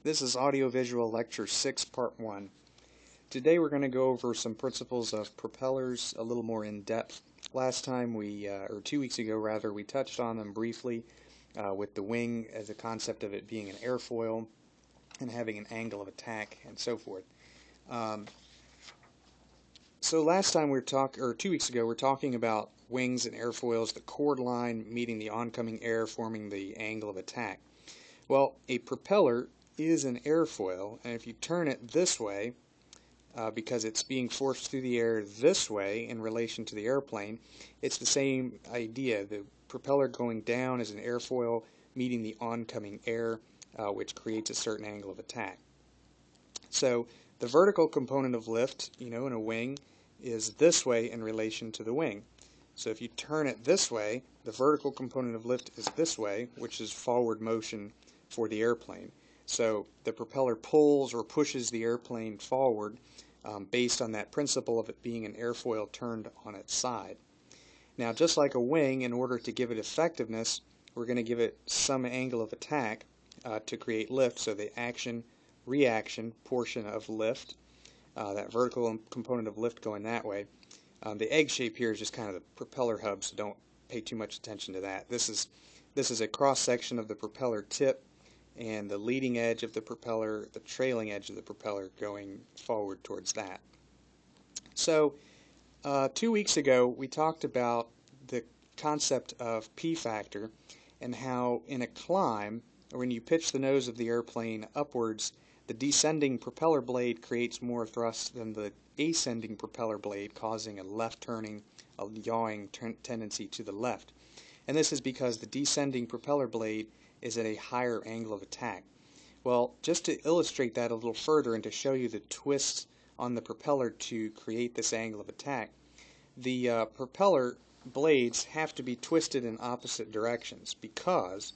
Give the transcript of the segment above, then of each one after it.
This is Audiovisual Lecture 6, Part 1. Today we're going to go over some principles of propellers a little more in depth. Last time or 2 weeks ago rather, we touched on them briefly with the wing as a concept of it being an airfoil and having an angle of attack and so forth. So last time 2 weeks ago, we were talking about wings and airfoils, the chord line meeting the oncoming air forming the angle of attack. Well, a propeller is an airfoil, and if you turn it this way, because it's being forced through the air this way in relation to the airplane, it's the same idea. The propeller going down is an airfoil meeting the oncoming air, which creates a certain angle of attack. So the vertical component of lift, in a wing, is this way in relation to the wing. So if you turn it this way, the vertical component of lift is this way, which is forward motion for the airplane. So the propeller pulls or pushes the airplane forward based on that principle of it being an airfoil turned on its side. Now, just like a wing, in order to give it effectiveness, we're going to give it some angle of attack to create lift. So the action-reaction portion of lift, that vertical component of lift going that way. The egg shape here is just kind of the propeller hub, so don't pay too much attention to that. This is a cross-section of the propeller tip, and the leading edge of the propeller, the trailing edge of the propeller going forward towards that. So 2 weeks ago we talked about the concept of P-factor and how in a climb, or when you pitch the nose of the airplane upwards, the descending propeller blade creates more thrust than the ascending propeller blade, causing a left turning, a yawing tendency to the left. And this is because the descending propeller blade is at a higher angle of attack. Well, just to illustrate that a little further and to show you the twists on the propeller to create this angle of attack, the propeller blades have to be twisted in opposite directions, because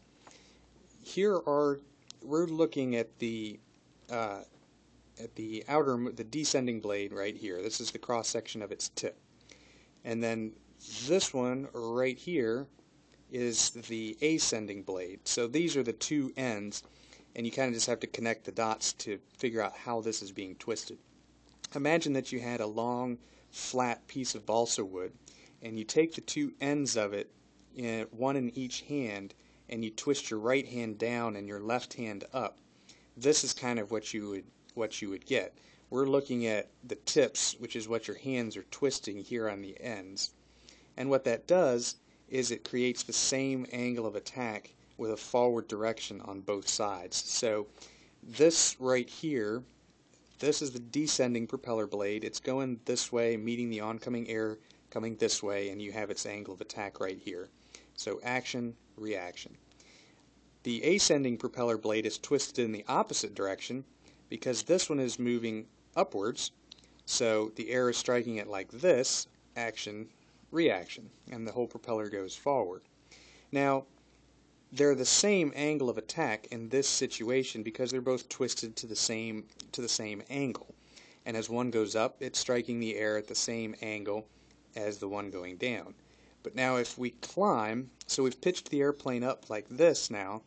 we're looking at the descending blade right here. This is the cross section of its tip, and then this one right here is the ascending blade. So these are the two ends, and you kind of just have to connect the dots to figure out how this is being twisted. Imagine that you had a long, flat piece of balsa wood, and you take the two ends of it, one in each hand, and you twist your right hand down and your left hand up. This is kind of what you would get. We're looking at the tips, which is what your hands are twisting here on the ends. And what that does is it creates the same angle of attack with a forward direction on both sides. So this right here, this is the descending propeller blade. It's going this way, meeting the oncoming air coming this way, and you have its angle of attack right here. So action, reaction. The ascending propeller blade is twisted in the opposite direction because this one is moving upwards, so the air is striking it like this, action, reaction, and the whole propeller goes forward. Now, they're the same angle of attack in this situation because they're both twisted to the same angle. And as one goes up, it's striking the air at the same angle as the one going down. But now if we climb, so we've pitched the airplane up like this now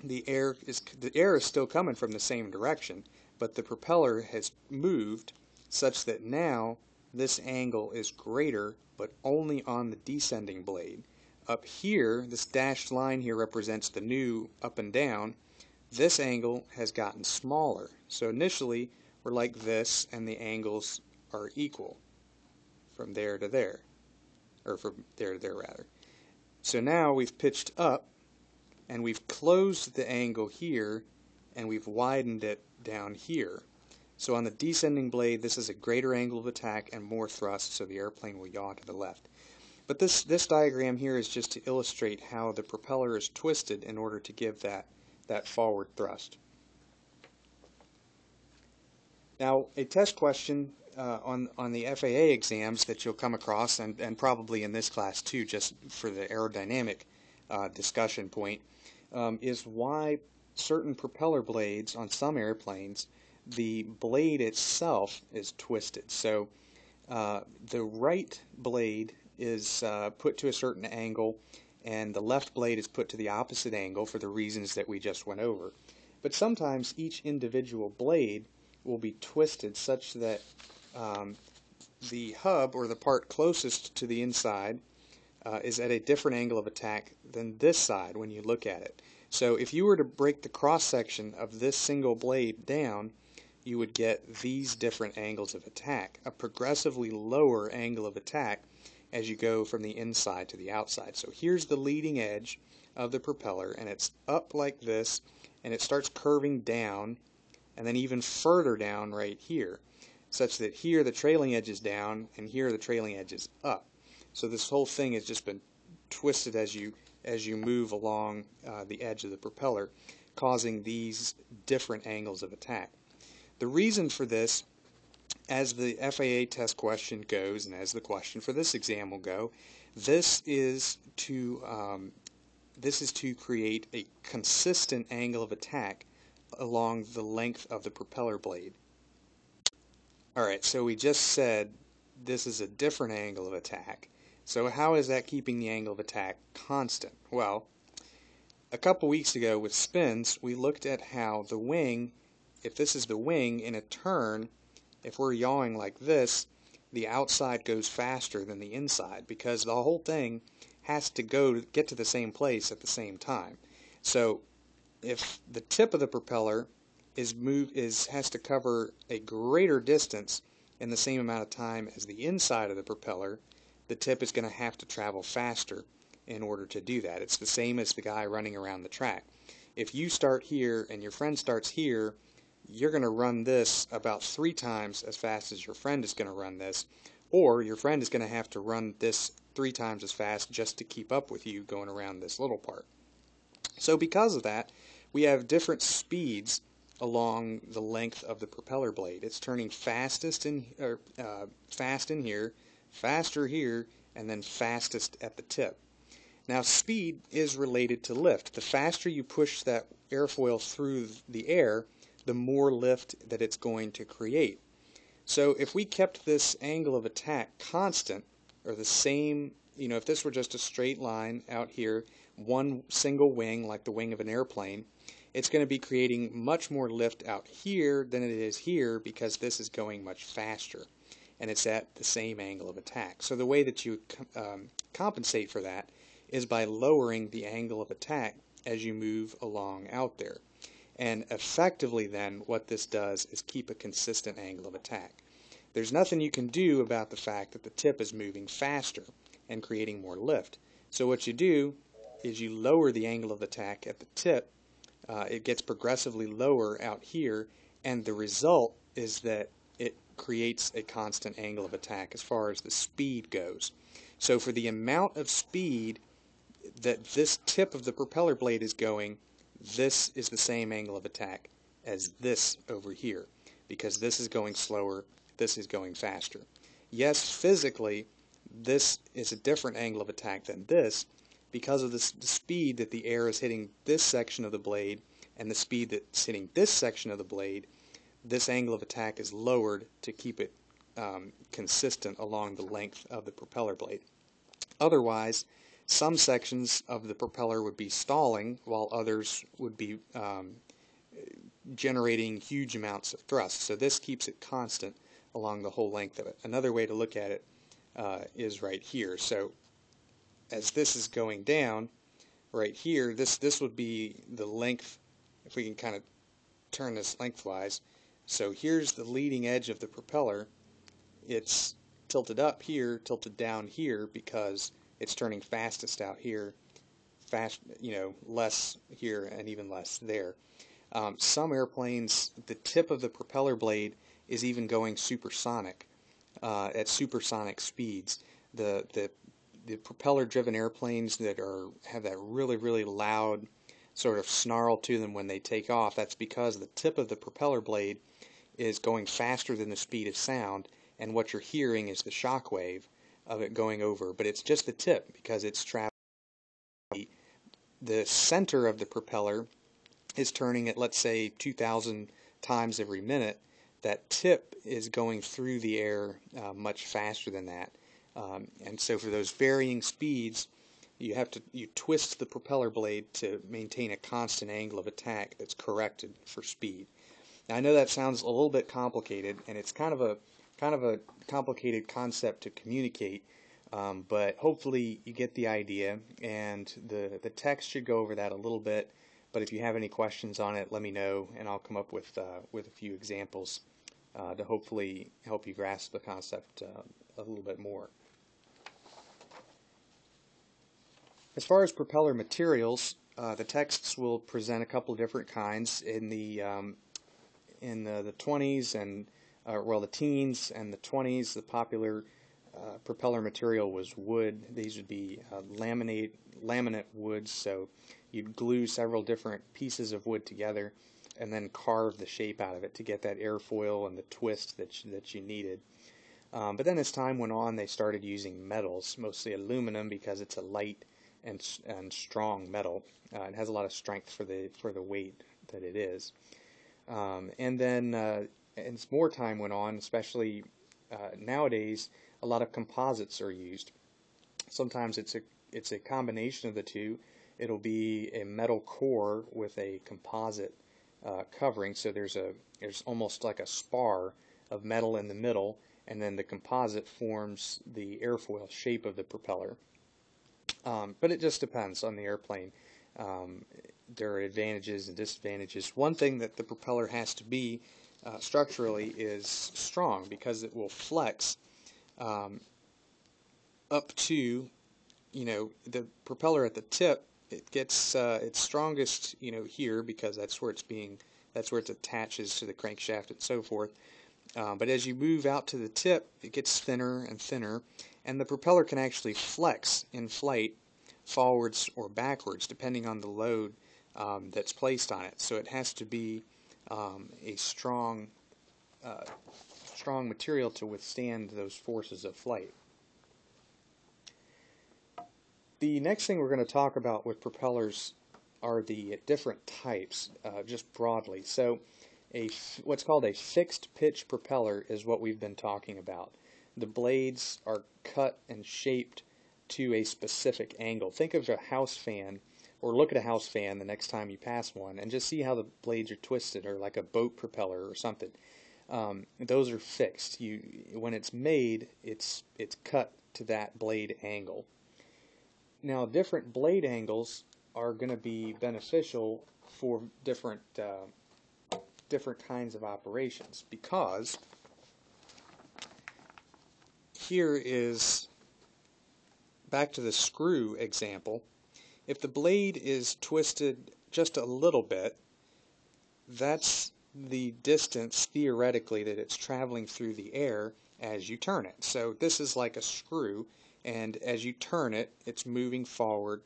the air is still coming from the same direction, but the propeller has moved such that now this angle is greater, but only on the descending blade. Up here, this dashed line here represents the new up and down. This angle has gotten smaller. So initially, we're like this, and the angles are equal from there to there, or from there to there rather. So now we've pitched up, and we've closed the angle here, and we've widened it down here. So on the descending blade, this is a greater angle of attack and more thrust, so the airplane will yaw to the left. But this diagram here is just to illustrate how the propeller is twisted in order to give that forward thrust. Now, a test question on the FAA exams that you'll come across, and probably in this class too, just for the aerodynamic discussion point, is why certain propeller blades on some airplanes, the blade itself is twisted. So the right blade is put to a certain angle, and the left blade is put to the opposite angle for the reasons that we just went over. But sometimes each individual blade will be twisted such that the hub, or the part closest to the inside, is at a different angle of attack than this side when you look at it. So if you were to break the cross section of this single blade down, you would get these different angles of attack, a progressively lower angle of attack as you go from the inside to the outside. So here's the leading edge of the propeller, and it's up like this, and it starts curving down, and then even further down right here, such that here the trailing edge is down, and here the trailing edge is up. So this whole thing has just been twisted as you move along the edge of the propeller, causing these different angles of attack. The reason for this, as the FAA test question goes, and as the question for this exam will go, this is to create a consistent angle of attack along the length of the propeller blade. Alright, so we just said this is a different angle of attack. So how is that keeping the angle of attack constant? Well, a couple weeks ago with spins, we looked at how the wing, if this is the wing in a turn, if we're yawing like this, the outside goes faster than the inside because the whole thing has to get to the same place at the same time. So if the tip of the propeller has to cover a greater distance in the same amount of time as the inside of the propeller, the tip is going to have to travel faster in order to do that. It's the same as the guy running around the track. If you start here and your friend starts here, you're going to run this about 3 times as fast as your friend is going to run this, or your friend is going to have to run this 3 times as fast just to keep up with you going around this little part. So because of that, we have different speeds along the length of the propeller blade. It's turning fast in here, faster here, and then fastest at the tip. Now speed is related to lift. The faster you push that airfoil through the air, the more lift that it's going to create. So if we kept this angle of attack constant, or the same, if this were just a straight line out here, one single wing like the wing of an airplane, it's going to be creating much more lift out here than it is here because this is going much faster and it's at the same angle of attack. So the way that you compensate for that is by lowering the angle of attack as you move along out there. And effectively then what this does is keep a consistent angle of attack. There's nothing you can do about the fact that the tip is moving faster and creating more lift. So what you do is you lower the angle of attack at the tip. It gets progressively lower out here, and the result is that it creates a constant angle of attack as far as the speed goes. So for the amount of speed that this tip of the propeller blade is going, this is the same angle of attack as this over here, because this is going slower, this is going faster. Yes, physically, this is a different angle of attack than this because of the speed that the air is hitting this section of the blade and the speed that's hitting this section of the blade. This angle of attack is lowered to keep it consistent along the length of the propeller blade. Otherwise, some sections of the propeller would be stalling while others would be generating huge amounts of thrust. So this keeps it constant along the whole length of it. Another way to look at it is right here. So as this is going down, right here, this would be the length, if we can kind of turn this lengthwise. So here's the leading edge of the propeller. It's tilted up here, tilted down here because it's turning fastest out here, less here and even less there. Some airplanes, the tip of the propeller blade is even going supersonic, at supersonic speeds. The propeller-driven airplanes that have that really, really loud sort of snarl to them when they take off, that's because the tip of the propeller blade is going faster than the speed of sound, and what you're hearing is the shock wave of it going over, but it's just the tip because it's traveling. The center of the propeller is turning at, let's say, 2,000 times every minute. That tip is going through the air much faster than that. And so for those varying speeds, you twist the propeller blade to maintain a constant angle of attack that's corrected for speed. Now, I know that sounds a little bit complicated, and it's kind of a complicated concept to communicate, but hopefully you get the idea, and the text should go over that a little bit. But if you have any questions on it, let me know, and I'll come up with a few examples to hopefully help you grasp the concept a little bit more. As far as propeller materials, the texts will present a couple of different kinds. In the 20s and well, the teens and the 20s, the popular propeller material was wood. These would be laminate woods, so you'd glue several different pieces of wood together and then carve the shape out of it to get that airfoil and the twist that you needed. But then as time went on, they started using metals, mostly aluminum, because it's a light and strong metal. It has a lot of strength for the weight that it is. And then as more time went on, especially nowadays, a lot of composites are used. Sometimes it's a combination of the two. It'll be a metal core with a composite covering, so there's almost like a spar of metal in the middle, and then the composite forms the airfoil shape of the propeller. But it just depends on the airplane. There are advantages and disadvantages. One thing that the propeller has to be structurally is strong, because it will flex up to, the propeller at the tip. It gets its strongest, here, because that's where it attaches to the crankshaft and so forth. But as you move out to the tip, it gets thinner and thinner, and the propeller can actually flex in flight forwards or backwards depending on the load that's placed on it. So it has to be a strong material to withstand those forces of flight. The next thing we're going to talk about with propellers are the different types, just broadly. So what's called a fixed pitch propeller is what we've been talking about. The blades are cut and shaped to a specific angle. Think of a house fan, or look at a house fan the next time you pass one, and just see how the blades are twisted, or like a boat propeller or something. Those are fixed. When it's made, it's cut to that blade angle. Now, different blade angles are going to be beneficial for different kinds of operations, because here is, back to the screw example, if the blade is twisted just a little bit, that's the distance theoretically that it's traveling through the air as you turn it. So this is like a screw, and as you turn it, it's moving forward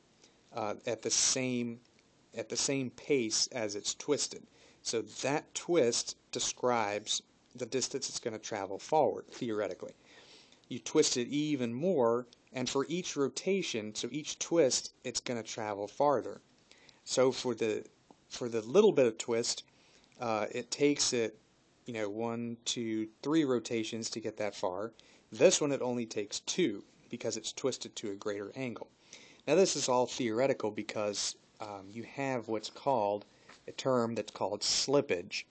at the same pace as it's twisted. So that twist describes the distance it's going to travel forward, theoretically. You twist it even more, and for each rotation, so each twist, it's going to travel farther. So for the little bit of twist, it takes it, 1, 2, 3 rotations to get that far. This one, it only takes 2, because it's twisted to a greater angle. Now this is all theoretical, because you have what's called a term that's called slippage.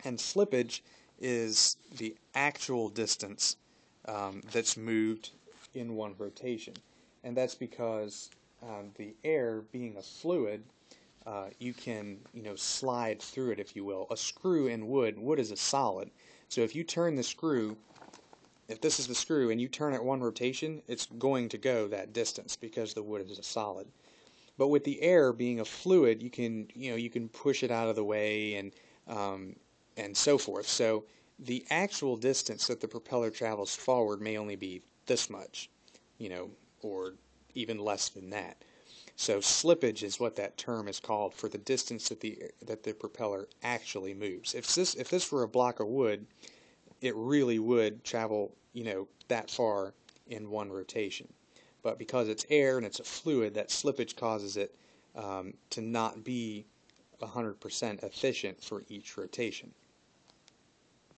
And slippage is the actual distance that's moved in one rotation. And that's because the air, being a fluid, you can slide through it, if you will. A screw in wood is a solid. So if you turn the screw, if this is the screw and you turn it one rotation, it's going to go that distance because the wood is a solid. But with the air being a fluid, you can push it out of the way and so forth. So the actual distance that the propeller travels forward may only be this much, or even less than that. So slippage is what that term is called for the distance that the propeller actually moves. If this were a block of wood, it really would travel, that far in one rotation. But because it's air and it's a fluid, that slippage causes it to not be 100% efficient for each rotation.